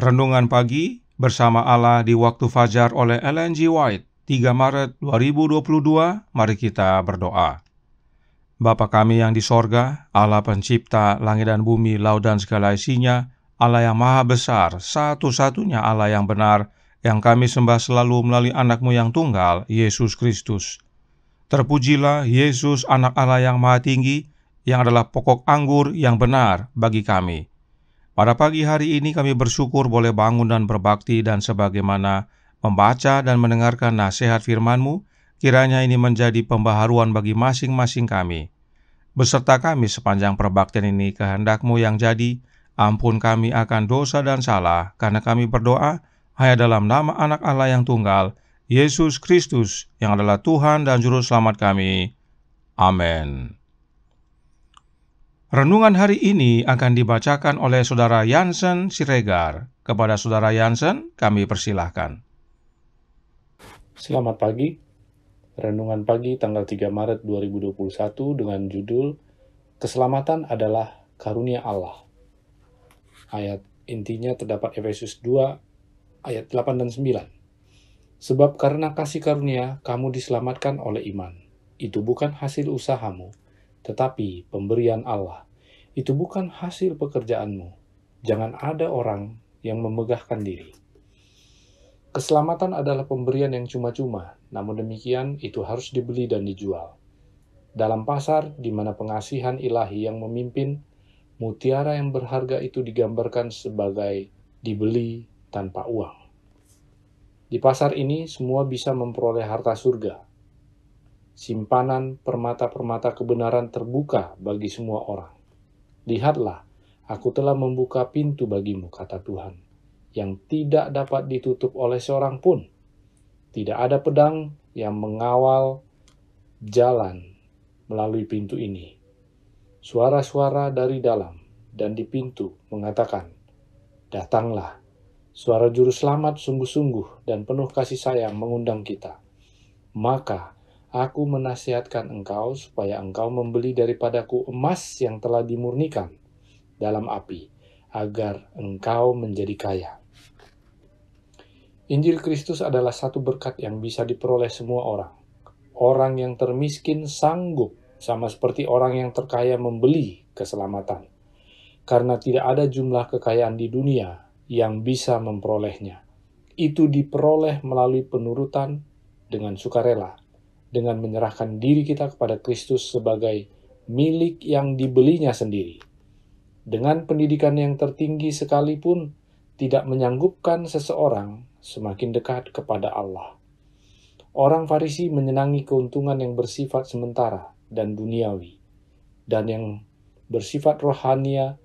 Renungan Pagi bersama Allah di Waktu Fajar oleh Ellen G. White, 3 Maret 2022. Mari kita berdoa. Bapa kami yang di sorga, Allah pencipta langit dan bumi, laut dan segala isinya, Allah yang maha besar, satu-satunya Allah yang benar, yang kami sembah selalu melalui anak-Mu yang tunggal, Yesus Kristus. Terpujilah Yesus, anak Allah yang maha tinggi, yang adalah pokok anggur yang benar bagi kami. Pada pagi hari ini kami bersyukur boleh bangun dan berbakti, dan sebagaimana membaca dan mendengarkan nasihat firman-Mu, kiranya ini menjadi pembaharuan bagi masing-masing kami. Beserta kami sepanjang perbaktian ini, kehendak-Mu yang jadi, ampun kami akan dosa dan salah, karena kami berdoa hanya dalam nama anak Allah yang tunggal, Yesus Kristus, yang adalah Tuhan dan Juru Selamat kami. Amin. Renungan hari ini akan dibacakan oleh Saudara Yansen Siregar. Kepada Saudara Yansen, kami persilahkan. Selamat pagi. Renungan pagi tanggal 3 Maret 2021 dengan judul Keselamatan adalah Karunia Allah. Ayat intinya terdapat Efesus 2 ayat 8 dan 9. Sebab karena kasih karunia kamu diselamatkan oleh iman. Itu bukan hasil usahamu, tetapi pemberian Allah. Itu bukan hasil pekerjaanmu. Jangan ada orang yang memegahkan diri. Keselamatan adalah pemberian yang cuma-cuma, namun demikian itu harus dibeli dan dijual. Dalam pasar di mana pengasihan ilahi yang memimpin, mutiara yang berharga itu digambarkan sebagai dibeli tanpa uang. Di pasar ini semua bisa memperoleh harta surga. Simpanan permata-permata kebenaran terbuka bagi semua orang. Lihatlah, aku telah membuka pintu bagimu, kata Tuhan, yang tidak dapat ditutup oleh seorang pun. Tidak ada pedang yang mengawal jalan melalui pintu ini. Suara-suara dari dalam dan di pintu mengatakan, datanglah. Suara juru selamat sungguh-sungguh dan penuh kasih sayang mengundang kita. Maka aku menasihatkan engkau supaya engkau membeli daripadaku emas yang telah dimurnikan dalam api, agar engkau menjadi kaya. Injil Kristus adalah satu berkat yang bisa diperoleh semua orang. Orang yang termiskin sanggup, sama seperti orang yang terkaya, membeli keselamatan. Karena tidak ada jumlah kekayaan di dunia yang bisa memperolehnya. Itu diperoleh melalui penurutan dengan sukarela, dengan menyerahkan diri kita kepada Kristus sebagai milik yang dibelinya sendiri. Dengan pendidikan yang tertinggi sekalipun, tidak menyanggupkan seseorang semakin dekat kepada Allah. Orang Farisi menyenangi keuntungan yang bersifat sementara dan duniawi, dan yang bersifat rohania,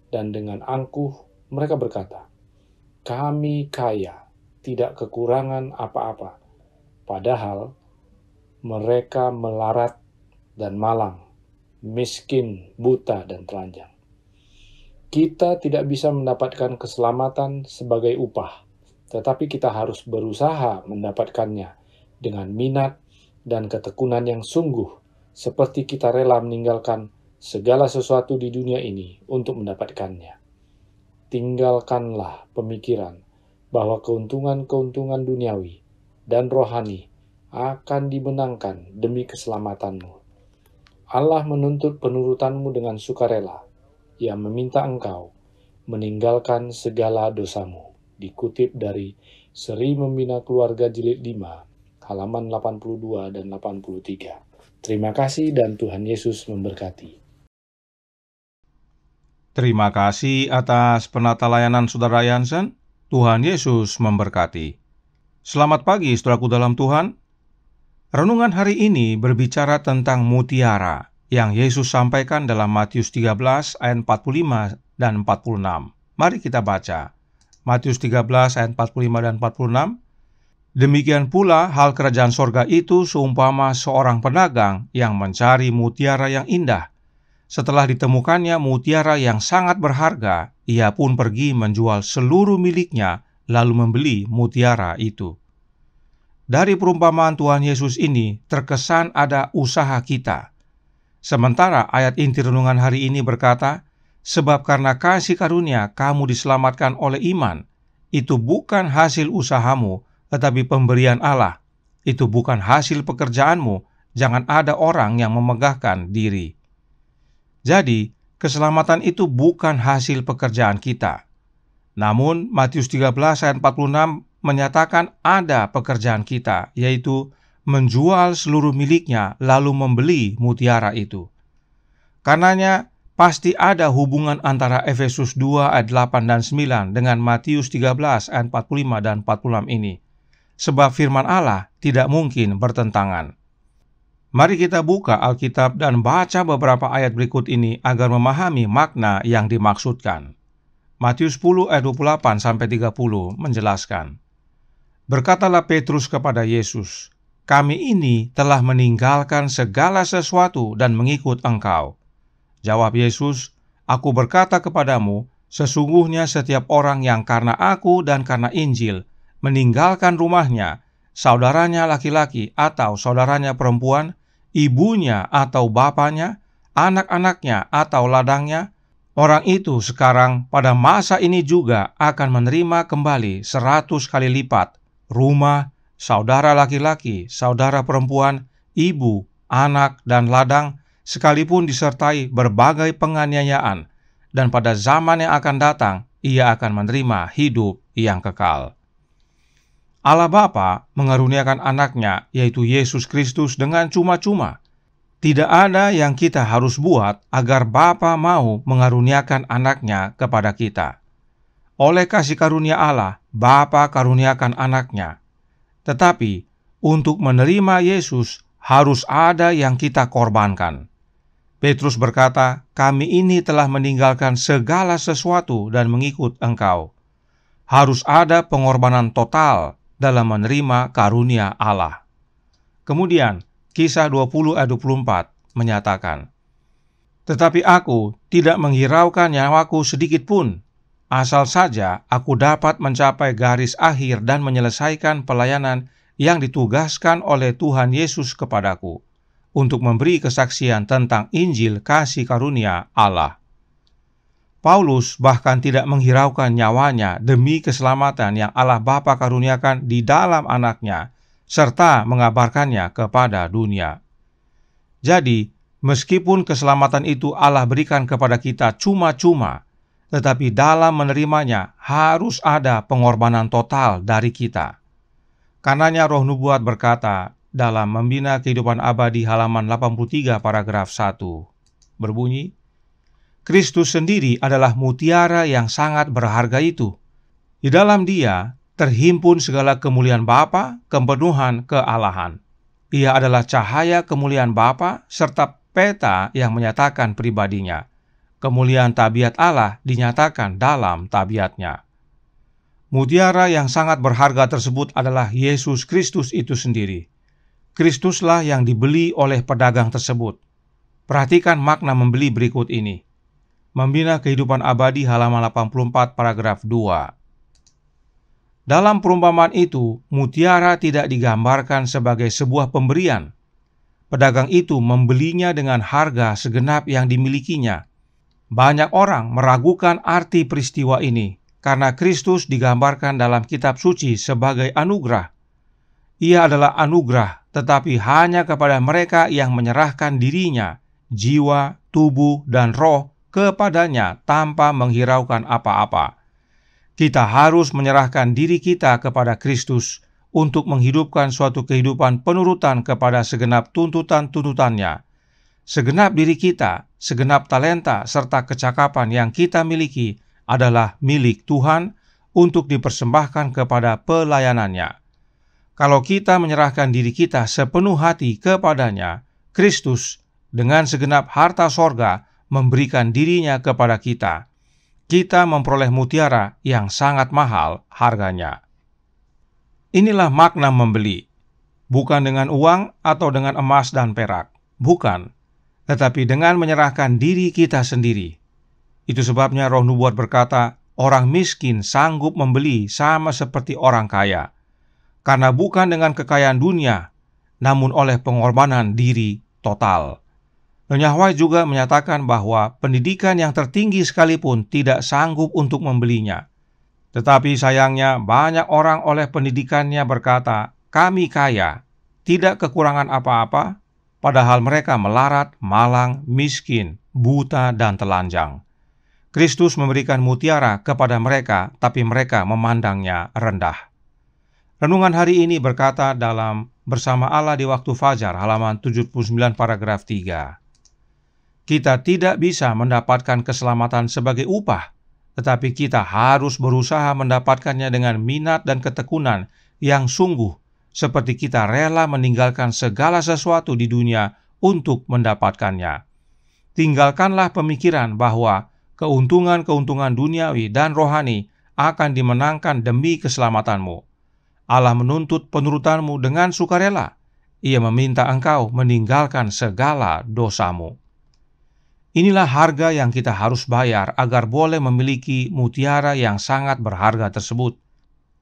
dan dengan angkuh mereka berkata, kami kaya, tidak kekurangan apa-apa. Padahal mereka melarat dan malang, miskin, buta, dan telanjang. Kita tidak bisa mendapatkan keselamatan sebagai upah, tetapi kita harus berusaha mendapatkannya dengan minat dan ketekunan yang sungguh, seperti kita rela meninggalkan segala sesuatu di dunia ini untuk mendapatkannya. Tinggalkanlah pemikiran bahwa keuntungan-keuntungan duniawi dan rohani akan dimenangkan demi keselamatanmu. Allah menuntut penurutanmu dengan sukarela. Ia meminta engkau meninggalkan segala dosamu. Dikutip dari Seri Membina Keluarga Jilid 5, halaman 82 dan 83. Terima kasih dan Tuhan Yesus memberkati. Terima kasih atas penata layanan Saudara Yansen. Tuhan Yesus memberkati. Selamat pagi, saudaraku dalam Tuhan. Renungan hari ini berbicara tentang mutiara yang Yesus sampaikan dalam Matius 13 ayat 45 dan 46. Mari kita baca. Matius 13 ayat 45 dan 46. Demikian pula hal kerajaan sorga itu seumpama seorang pedagang yang mencari mutiara yang indah. Setelah ditemukannya mutiara yang sangat berharga, ia pun pergi menjual seluruh miliknya, lalu membeli mutiara itu. Dari perumpamaan Tuhan Yesus ini, terkesan ada usaha kita. Sementara ayat inti renungan hari ini berkata, sebab karena kasih karunia kamu diselamatkan oleh iman. itu bukan hasil usahamu, tetapi pemberian Allah. Itu bukan hasil pekerjaanmu, jangan ada orang yang memegahkan diri. Jadi, keselamatan itu bukan hasil pekerjaan kita. Namun, Matius 13 ayat 46 menyatakan ada pekerjaan kita, yaitu menjual seluruh miliknya lalu membeli mutiara itu. Karenanya, pasti ada hubungan antara Efesus 2 ayat 8 dan 9 dengan Matius 13 ayat 45 dan 46 ini. Sebab firman Allah tidak mungkin bertentangan. Mari kita buka Alkitab dan baca beberapa ayat berikut ini agar memahami makna yang dimaksudkan. Matius 10 ayat 28-30 menjelaskan, "Berkatalah Petrus kepada Yesus, 'Kami ini telah meninggalkan segala sesuatu dan mengikut Engkau.' Jawab Yesus, 'Aku berkata kepadamu, sesungguhnya setiap orang yang karena Aku dan karena Injil meninggalkan rumahnya, saudaranya laki-laki atau saudaranya perempuan, ibunya atau bapaknya, anak-anaknya atau ladangnya, orang itu sekarang pada masa ini juga akan menerima kembali 100 kali lipat rumah, saudara laki-laki, saudara perempuan, ibu, anak, dan ladang, sekalipun disertai berbagai penganiayaan, dan pada zaman yang akan datang, ia akan menerima hidup yang kekal." Allah Bapa mengaruniakan anaknya, yaitu Yesus Kristus, dengan cuma-cuma. Tidak ada yang kita harus buat agar Bapa mau mengaruniakan anaknya kepada kita. Oleh kasih karunia Allah, Bapa karuniakan anaknya. Tetapi, untuk menerima Yesus, harus ada yang kita korbankan. Petrus berkata, "Kami ini telah meninggalkan segala sesuatu dan mengikut Engkau." Harus ada pengorbanan total dalam menerima karunia Allah. Kemudian, Kisah 20 ayat 24 menyatakan, "Tetapi aku tidak menghiraukan nyawaku sedikit pun, asal saja aku dapat mencapai garis akhir dan menyelesaikan pelayanan yang ditugaskan oleh Tuhan Yesus kepadaku, untuk memberi kesaksian tentang Injil kasih karunia Allah." Paulus bahkan tidak menghiraukan nyawanya demi keselamatan yang Allah Bapa karuniakan di dalam anaknya, serta mengabarkannya kepada dunia. Jadi, meskipun keselamatan itu Allah berikan kepada kita cuma-cuma, tetapi dalam menerimanya harus ada pengorbanan total dari kita. Karenanya Roh Nubuat berkata dalam Membina Kehidupan Abadi halaman 83 paragraf 1, berbunyi, "Kristus sendiri adalah mutiara yang sangat berharga itu. Di dalam Dia terhimpun segala kemuliaan Bapa, kepenuhan kealahan. Ia adalah cahaya kemuliaan Bapa serta peta yang menyatakan pribadinya. Kemuliaan tabiat Allah dinyatakan dalam tabiatnya." Mutiara yang sangat berharga tersebut adalah Yesus Kristus itu sendiri. Kristuslah yang dibeli oleh pedagang tersebut. Perhatikan makna membeli berikut ini. Membina Kehidupan Abadi halaman 84 paragraf 2. Dalam perumpamaan itu, mutiara tidak digambarkan sebagai sebuah pemberian. Pedagang itu membelinya dengan harga segenap yang dimilikinya. Banyak orang meragukan arti peristiwa ini, karena Kristus digambarkan dalam kitab suci sebagai anugerah. Ia adalah anugerah, tetapi hanya kepada mereka yang menyerahkan dirinya, jiwa, tubuh, dan roh kepadanya tanpa menghiraukan apa-apa. Kita harus menyerahkan diri kita kepada Kristus untuk menghidupkan suatu kehidupan penurutan kepada segenap tuntutan-tuntutannya. Segenap diri kita, segenap talenta serta kecakapan yang kita miliki adalah milik Tuhan untuk dipersembahkan kepada pelayanannya. Kalau kita menyerahkan diri kita sepenuh hati kepadanya, Kristus dengan segenap harta sorga memberikan dirinya kepada kita. Kita memperoleh mutiara yang sangat mahal harganya. Inilah makna membeli. Bukan dengan uang atau dengan emas dan perak. Bukan. Tetapi dengan menyerahkan diri kita sendiri. Itu sebabnya Roh Nubuat berkata, orang miskin sanggup membeli sama seperti orang kaya. Karena bukan dengan kekayaan dunia, namun oleh pengorbanan diri total. Nyonya White juga menyatakan bahwa pendidikan yang tertinggi sekalipun tidak sanggup untuk membelinya. Tetapi sayangnya banyak orang oleh pendidikannya berkata, kami kaya, tidak kekurangan apa-apa, padahal mereka melarat, malang, miskin, buta, dan telanjang. Kristus memberikan mutiara kepada mereka, tapi mereka memandangnya rendah. Renungan hari ini berkata dalam Bersama Allah di Waktu Fajar, halaman 79 paragraf 3. Kita tidak bisa mendapatkan keselamatan sebagai upah, tetapi kita harus berusaha mendapatkannya dengan minat dan ketekunan yang sungguh, seperti kita rela meninggalkan segala sesuatu di dunia untuk mendapatkannya. Tinggalkanlah pemikiran bahwa keuntungan-keuntungan duniawi dan rohani akan dimenangkan demi keselamatanmu. Allah menuntut penurutanmu dengan sukarela. Ia meminta engkau meninggalkan segala dosamu. Inilah harga yang kita harus bayar agar boleh memiliki mutiara yang sangat berharga tersebut.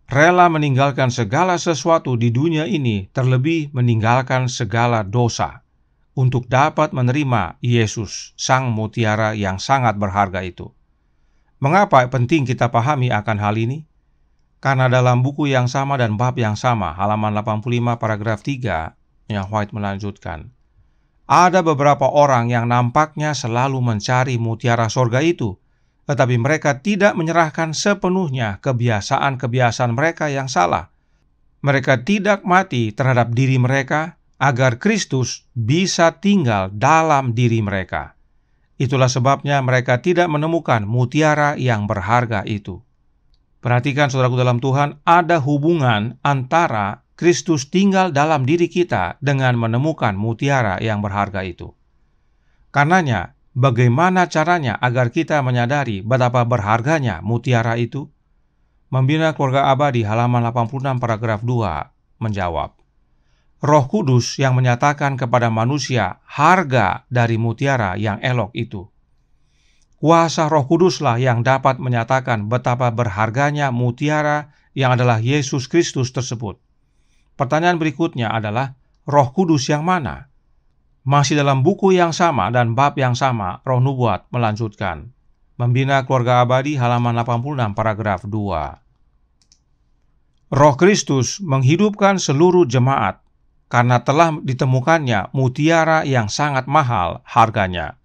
Rela meninggalkan segala sesuatu di dunia ini, terlebih meninggalkan segala dosa, untuk dapat menerima Yesus, Sang Mutiara yang sangat berharga itu. Mengapa penting kita pahami akan hal ini? Karena dalam buku yang sama dan bab yang sama, halaman 85 paragraf 3, yang White melanjutkan, ada beberapa orang yang nampaknya selalu mencari mutiara sorga itu, tetapi mereka tidak menyerahkan sepenuhnya kebiasaan-kebiasaan mereka yang salah. Mereka tidak mati terhadap diri mereka agar Kristus bisa tinggal dalam diri mereka. Itulah sebabnya mereka tidak menemukan mutiara yang berharga itu. Perhatikan saudaraku dalam Tuhan, ada hubungan antara Kristus tinggal dalam diri kita dengan menemukan mutiara yang berharga itu. Karenanya, bagaimana caranya agar kita menyadari betapa berharganya mutiara itu? Membina Keluarga Abadi halaman 86 paragraf 2 menjawab, Roh Kudus yang menyatakan kepada manusia harga dari mutiara yang elok itu. Kuasa Roh Kuduslah yang dapat menyatakan betapa berharganya mutiara yang adalah Yesus Kristus tersebut. Pertanyaan berikutnya adalah, Roh Kudus yang mana? Masih dalam buku yang sama dan bab yang sama, Roh Nubuat melanjutkan. Membina Keluarga Abadi halaman 86 paragraf 2. Roh Kristus menghidupkan seluruh jemaat karena telah ditemukannya mutiara yang sangat mahal harganya.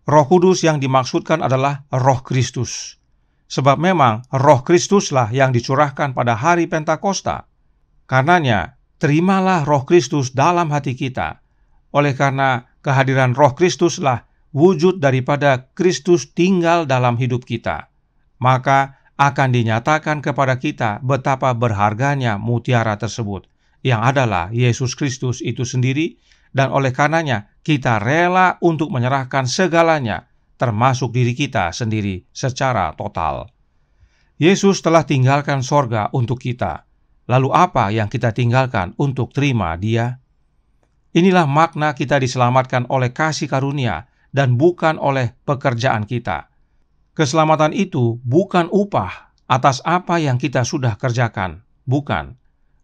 Roh Kudus yang dimaksudkan adalah Roh Kristus. Sebab memang Roh Kristuslah yang dicurahkan pada hari Pentakosta. Karenanya, terimalah Roh Kristus dalam hati kita. Oleh karena kehadiran Roh Kristuslah wujud daripada Kristus tinggal dalam hidup kita. Maka akan dinyatakan kepada kita betapa berharganya mutiara tersebut, yang adalah Yesus Kristus itu sendiri. Dan oleh karenanya, kita rela untuk menyerahkan segalanya, termasuk diri kita sendiri secara total. Yesus telah tinggalkan sorga untuk kita. Lalu apa yang kita tinggalkan untuk terima Dia? Inilah makna kita diselamatkan oleh kasih karunia dan bukan oleh pekerjaan kita. Keselamatan itu bukan upah atas apa yang kita sudah kerjakan. Bukan.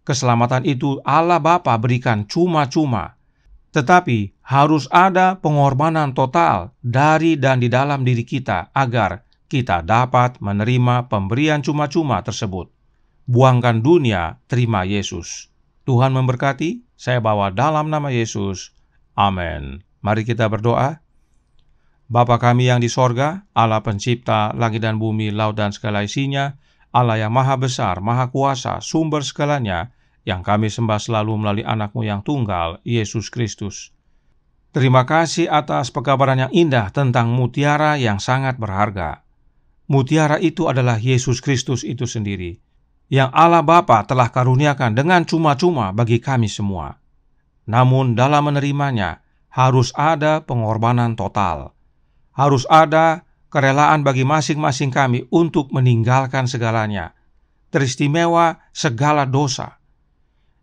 Keselamatan itu Allah Bapa berikan cuma-cuma. Tetapi harus ada pengorbanan total dari dan di dalam diri kita agar kita dapat menerima pemberian cuma-cuma tersebut. Buangkan dunia, terima Yesus. Tuhan memberkati, saya bawa dalam nama Yesus. Amin. Mari kita berdoa. Bapa kami yang di sorga, Allah pencipta langit dan bumi, laut dan segala isinya, Allah yang maha besar, maha kuasa, sumber segalanya, yang kami sembah selalu melalui anak-Mu yang tunggal, Yesus Kristus. Terima kasih atas pekabaran yang indah tentang mutiara yang sangat berharga. Mutiara itu adalah Yesus Kristus itu sendiri, yang Allah Bapa telah karuniakan dengan cuma-cuma bagi kami semua. Namun dalam menerimanya, harus ada pengorbanan total. Harus ada kerelaan bagi masing-masing kami untuk meninggalkan segalanya, teristimewa segala dosa.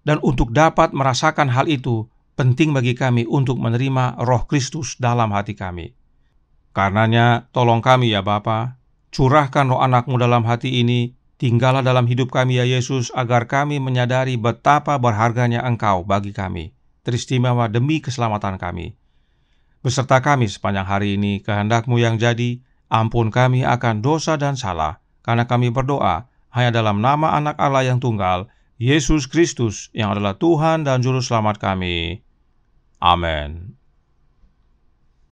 Dan untuk dapat merasakan hal itu, penting bagi kami untuk menerima Roh Kristus dalam hati kami. Karenanya, tolong kami ya Bapa, curahkan Roh Anak-Mu dalam hati ini, tinggallah dalam hidup kami ya Yesus, agar kami menyadari betapa berharganya Engkau bagi kami, teristimewa demi keselamatan kami. Beserta kami sepanjang hari ini, kehendak-Mu yang jadi, ampun kami akan dosa dan salah, karena kami berdoa hanya dalam nama Anak Allah yang tunggal, Yesus Kristus, yang adalah Tuhan dan Juru Selamat kami. Amin.